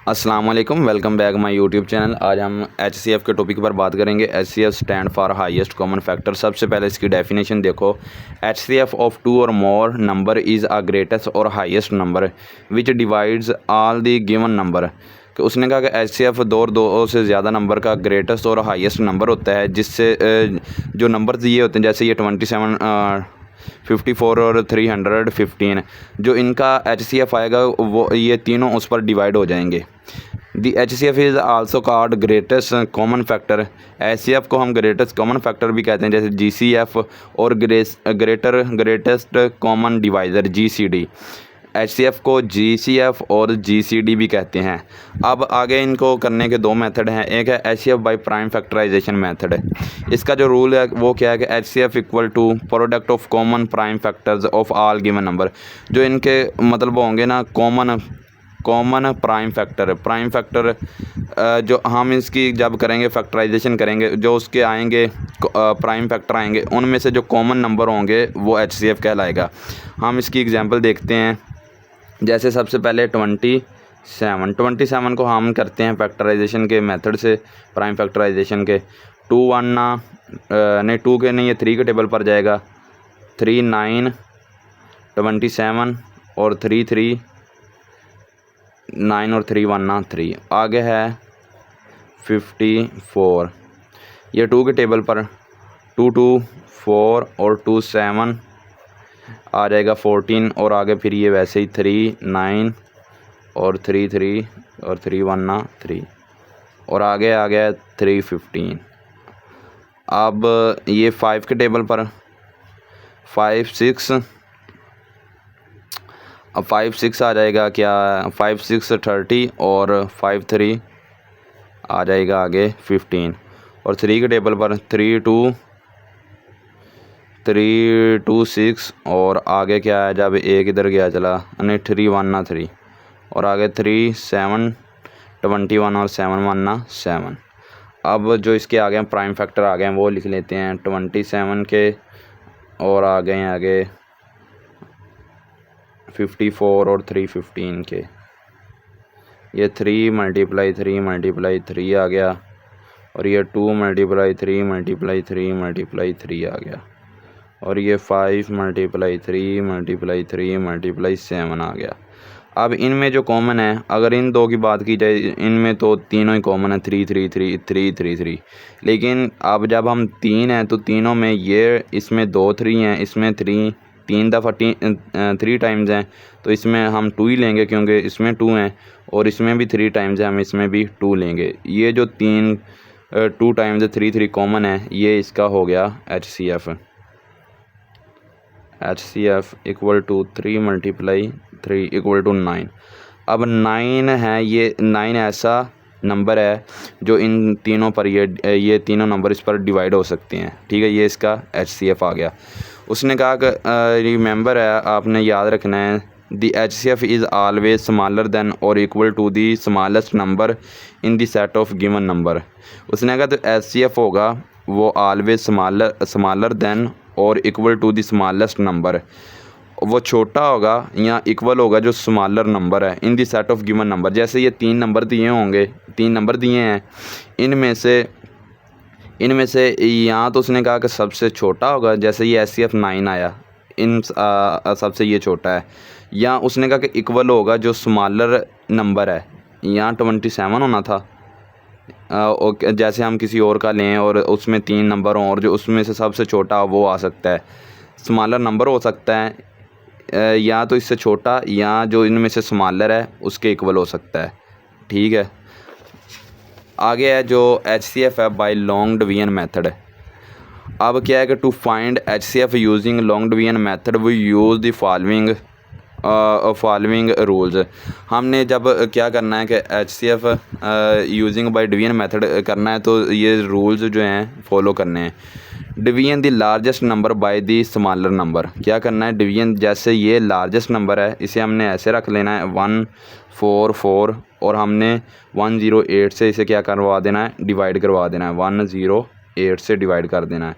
अस्सलाम वालेकुम, welcome back my YouTube channel. आज हम HCF के टॉपिक पर बात करेंगे। HCF stand for highest common factor. सबसे पहले इसकी डेफिनेशन देखो। HCF ऑफ टू और more number is a greatest और highest number which divides all the given number. कि उसने कहा कि HCF दो से ज़्यादा नंबर का ग्रेटेस्ट और हाईएस्ट नंबर होता है, जिससे जो नंबर दिए होते हैं, जैसे ये 27, 54 और 315, जो इनका HCF आएगा वो ये तीनों उस पर डिवाइड हो जाएंगे। दी HCF is also called greatest common factor. HCF को हम ग्रेटेस्ट कॉमन फैक्टर भी कहते हैं, जैसे GCF और greatest common divisor GCD। HCF को GCF और GCD भी कहते हैं। अब आगे इनको करने के दो मेथड हैं। एक है HCF by prime factorisation method. इसका जो रूल है वो क्या है कि HCF equal to product of common prime factors of all given number. जो इनके मतलब होंगे ना कॉमन प्राइम फैक्टर जो हम इसकी जब करेंगे फैक्टराइजेशन करेंगे, जो उसके आएंगे प्राइम फैक्टर आएंगे, उनमें से जो कॉमन नंबर होंगे वो HCF कहलाएगा। हम इसकी एग्जांपल देखते हैं। जैसे सबसे पहले 27 को हम करते हैं फैक्टराइजेशन के मेथड से, प्राइम फैक्टराइजेशन के। 2 के नहीं, ये 3 के टेबल पर जाएगा। 3 9 27 और 3 3 9 और 3 1 3। आगे है 54, ये 2 के टेबल पर। 2 2 4 और 2 7 आ जाएगा 14, और आगे फिर ये वैसे ही 3 9 और 3 3 और 3 1 3, और आगे आ गया 3 15। अब ये 5 के टेबल पर 5 6, अब 5 6 आ जाएगा क्या, 5 6 30 और 5 3 आ जाएगा आगे 15, और 3 के टेबल पर 3 2 6, और आगे क्या है, जब एक इधर गया चला नहीं 3 1 3, और आगे 3 7 21 और 7 1 7। अब जो इसके आगे प्राइम फैक्टर आ गए हैं वो लिख लेते हैं। 27 के और आ गए हैं आगे 54 और 315 के। ये 3 × 3 × 3 आ गया, और ये 2 × 3 × 3 × 3 आ गया, और ये 5 × 3 × 3 × 7 आ गया। अब इनमें जो कॉमन है, अगर इन दो की बात की जाए, इनमें तो तीनों ही कॉमन है, 3 3 3 3 3 3। लेकिन अब जब हम 3 हैं तो तीनों में ये, इसमें 2 3 हैं, इसमें 3 दफ़ा 3 टाइम्स हैं, तो इसमें हम 2 ही लेंगे क्योंकि इसमें 2 हैं, और इसमें भी 3 टाइम्स है, हम इसमें भी 2 लेंगे। ये जो 2 टाइम्स 3 3 कॉमन है, ये इसका हो गया HCF इक्वल टू 3 × 3 = 9। अब 9 है, ये 9 ऐसा नंबर है जो इन तीनों पर ये तीनों नंबर इस पर डिवाइड हो सकते हैं। ठीक है, ये इसका HCF आ गया। उसने कहा कि रिमेंबर है, आपने याद रखना है, the HCF is always smaller than और equal to the smallest number in the set of given number. उसने कहा तो HCF होगा वो ऑलवेज स्मॉलर देन और equal to the smallest number, वो छोटा होगा या इक्वल होगा जो स्मॉलर नंबर है इन the set of given number. जैसे ये 3 नंबर दिए होंगे, 3 नंबर दिए हैं, इनमें से यहाँ तो उसने कहा कि सबसे छोटा होगा, जैसे ये HCF 9 आया, इन सबसे ये छोटा है। या उसने कहा कि इक्वल होगा जो स्मॉलर नंबर है, यहाँ 27 होना था। जैसे हम किसी और का लें और उसमें 3 नंबर हों, और जो उसमें से सबसे छोटा वो आ सकता है, स्मॉलर नंबर हो सकता है, या तो इससे छोटा, या जो इनमें से स्मॉलर है उसके इक्वल हो सकता है। ठीक है, आगे है जो HCF है बाय लॉन्ग डिवीजन मेथड। अब क्या है कि to find HCF using long division method we use the following rules. हमने जब क्या करना है कि HCF using by division method करना है, तो ये रूल्स जो हैं फॉलो करने हैं। Division the largest number by the smaller number. क्या करना है, डिवीजन, जैसे ये लार्जेस्ट नंबर है, इसे हमने ऐसे रख लेना है 144, और हमने 108 से इसे क्या करवा देना है, डिवाइड करवा देना है। 108 से डिवाइड कर देना है,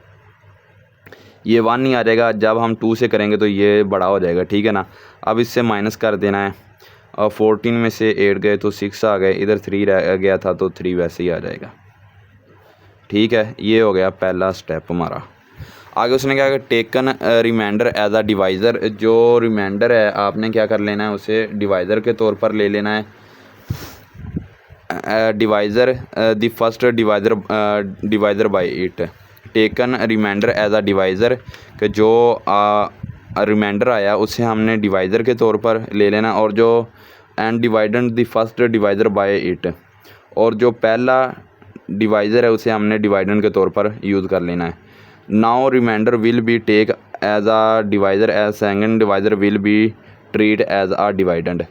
ये 1 नहीं आ जाएगा। जब हम 2 से करेंगे तो ये बड़ा हो जाएगा। ठीक है ना, अब इससे माइनस कर देना है, 14 में से 8 गए तो 6 आ गए, इधर 3 रह गया था तो 3 वैसे ही आ जाएगा। ठीक है, ये हो गया पहला स्टेप हमारा। आगे उसने क्या किया, taken remainder as a divisor. जो रिमाइंडर है आपने क्या कर लेना है, उसे डिवाइज़र के तौर पर ले लेना है। Divisor the first divisor by it. Taken remainder as a divisor, कि जो रिमाइंडर आया उसे हमने डिवाइज़र के तौर पर ले लेना, और जो and divided the first divisor by it, और जो पहला डिवाइज़र है उसे हमने डिवाइडेंड के तौर पर यूज़ कर लेना है। Now remainder will be take as a divisor as second divisor will be treat as a dividend.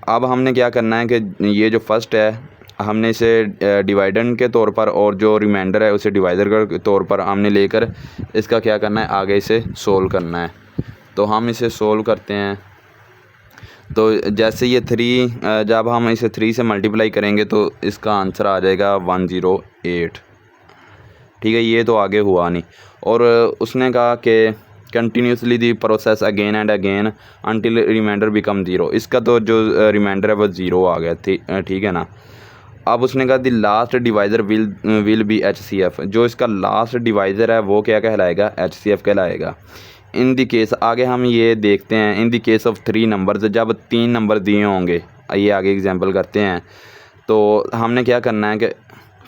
अब हमने क्या करना है कि ये जो फर्स्ट है हमने इसे डिवाइडेंड के तौर पर, और जो रिमाइंडर है उसे डिवाइज़र के तौर पर हमने लेकर इसका क्या करना है, आगे इसे सोल्व करना है। तो हम इसे सोल्व करते हैं। तो जैसे ये 3, जब हम इसे 3 से मल्टीप्लाई करेंगे तो इसका आंसर आ जाएगा 108। ठीक है, ये तो आगे हुआ नहीं। और उसने कहा कि continuously the process again and again until remainder become 0। इसका तो जो रिमाइंडर है वो 0 आ गया, ठीक है ना। अब उसने कहा दी last divisor will B HCF। जो इसका लास्ट डिवाइज़र है वो क्या कहलाएगा, HCF कहलाएगा। इन द केस, आगे हम ये देखते हैं, in the case of 3 numbers, जब 3 नंबर दिए होंगे, ये आगे एग्जांपल करते हैं। तो हमने क्या करना है कि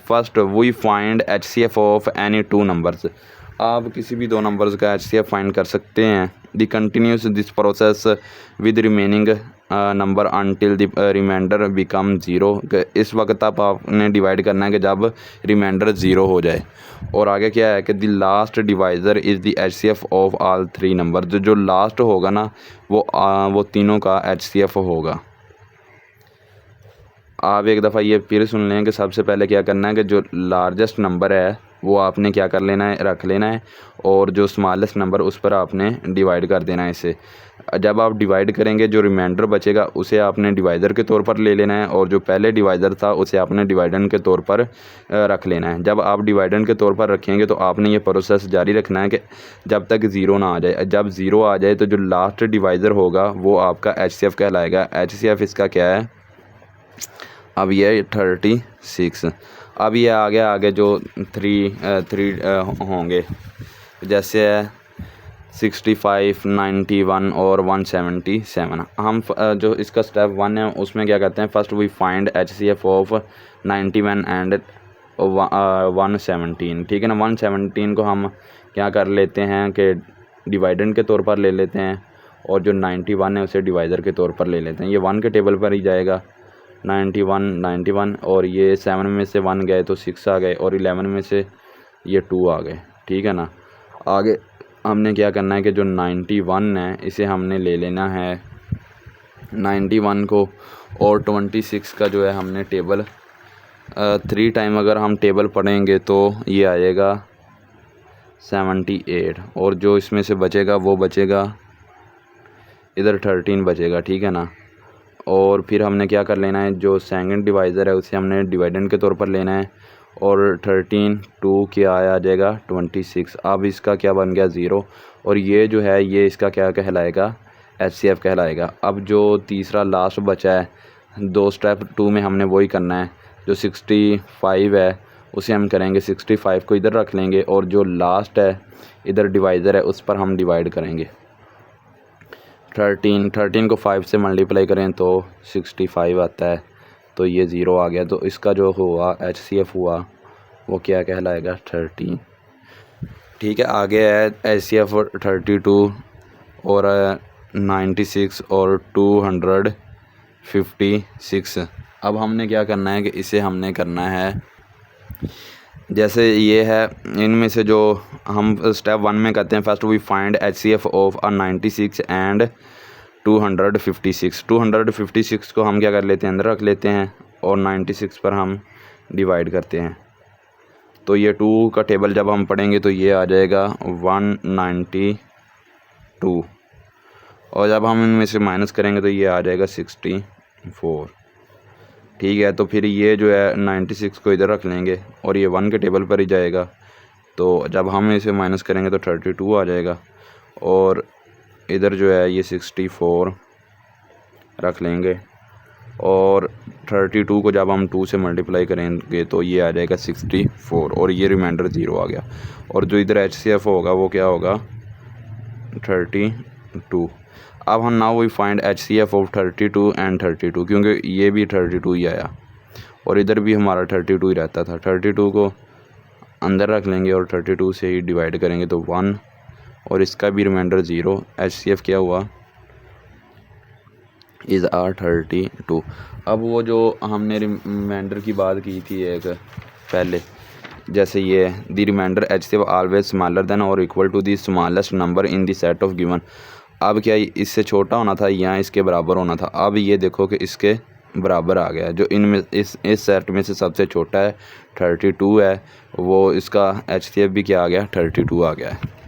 first we find HCF of any 2 numbers. आप किसी भी 2 नंबर्स का HCF फाइंड कर सकते हैं। The continuous this process with remaining number until the remainder become 0। इस वक्त तक आपने डिवाइड करना है कि जब रिमाइंडर 0 हो जाए। और आगे क्या है कि the last divisor is the HCF of all 3 number. जो लास्ट होगा ना वो तीनों का HCF होगा। आप एक दफ़ा ये फिर सुन लें कि सबसे पहले क्या करना है कि जो लार्जेस्ट नंबर है वो आपने क्या कर लेना है, रख लेना है, और जो स्मॉलेस्ट नंबर उस पर आपने डिवाइड कर देना है इसे। जब आप डिवाइड करेंगे जो रिमाइंडर बचेगा उसे आपने डिवाइज़र के तौर पर ले लेना है, और जो पहले डिवाइज़र था उसे आपने डिवाइडेंड के तौर पर रख लेना है। जब आप डिवाइडेंड के तौर पर रखेंगे तो आपने ये प्रोसेस जारी रखना है कि जब तक 0 ना आ जाए। जब 0 आ जाए तो जो लास्ट डिवाइज़र होगा वो आपका HCF कहलाएगा। HCF इसका क्या है, अब ये 36। अब ये आगे जो 3 होंगे, जैसे 65, 91 और 177। हम जो इसका स्टेप 1 है उसमें क्या करते हैं, first we find HCF of 91 and 117। ठीक है ना। 117 को हम क्या कर लेते हैं कि डिवाइडेंड के तौर पर ले लेते हैं, और जो 91 है उसे डिवाइज़र के तौर पर ले लेते हैं। ये 1 के टेबल पर ही जाएगा। 91 और ये 7 में से 1 गए तो 6 आ गए, और 11 में से ये 2 आ गए। ठीक है ना। आगे हमने क्या करना है कि जो 91 है इसे हमने ले लेना है 91 को, और 26 का जो है हमने टेबल 3 टाइम अगर हम टेबल पढ़ेंगे तो ये आएगा 78, और जो इसमें से बचेगा वो बचेगा इधर 13 बचेगा। ठीक है ना। और फिर हमने क्या कर लेना है, जो सेकंड डिवाइज़र है उसे हमने डिवाइडेंड के तौर पर लेना है, और 13 2 क्या आ जाएगा 26। अब इसका क्या बन गया 0, और ये जो है ये इसका क्या कहलाएगा, HCF कहलाएगा। अब जो तीसरा लास्ट बचा है, 2 स्टेप 2 में हमने वही करना है। जो 65 है उसे हम करेंगे 65 को इधर रख लेंगे, और जो लास्ट है इधर डिवाइज़र है उस पर हम डिवाइड करेंगे। 13 को 5 से मल्टीप्लाई करें तो 65 आता है, तो ये 0 आ गया। तो इसका जो हुआ HCF हुआ वो क्या कहलाएगा 13। ठीक है। आगे है HCF 32 और 96 और 256। अब हमने क्या करना है कि इसे हमने करना है, जैसे ये है इनमें से जो हम स्टेप 1 में करते हैं, first we find HCF of 96 and 256। 256 को हम क्या कर लेते हैं, अंदर रख लेते हैं, और 96 पर हम डिवाइड करते हैं। तो ये 2 का टेबल जब हम पढ़ेंगे तो ये आ जाएगा 192, और जब हम इनमें से माइनस करेंगे तो ये आ जाएगा 64। ठीक है। तो फिर ये जो है 96 को इधर रख लेंगे, और ये 1 के टेबल पर ही जाएगा। तो जब हम इसे माइनस करेंगे तो 32 आ जाएगा, और इधर जो है ये 64 रख लेंगे और 32 को जब हम 2 से मल्टीप्लाई करेंगे तो ये आ जाएगा 64 और ये रिमाइंडर 0 आ गया। और जो इधर HCF होगा वो क्या होगा 32। अब हम now we find HCF of 32 and 32 क्योंकि ये भी 32 ही आया और इधर भी हमारा 32 ही रहता था। 32 को अंदर रख लेंगे और 32 से ही डिवाइड करेंगे तो 1 और इसका भी रिमाइंडर 0। HCF क्या हुआ इज़ आर 32। अब वो जो हमने रिमाइंडर की बात की थी एक पहले, जैसे ये the reminder HCF always smaller than और equal to the smallest number in the set of given. अब क्या इससे छोटा होना था या इसके बराबर होना था। अब ये देखो कि इसके बराबर आ गया। जो इनमें इस सेट में से सबसे छोटा है 32 है, वो इसका HCF भी क्या आ गया 32 आ गया है।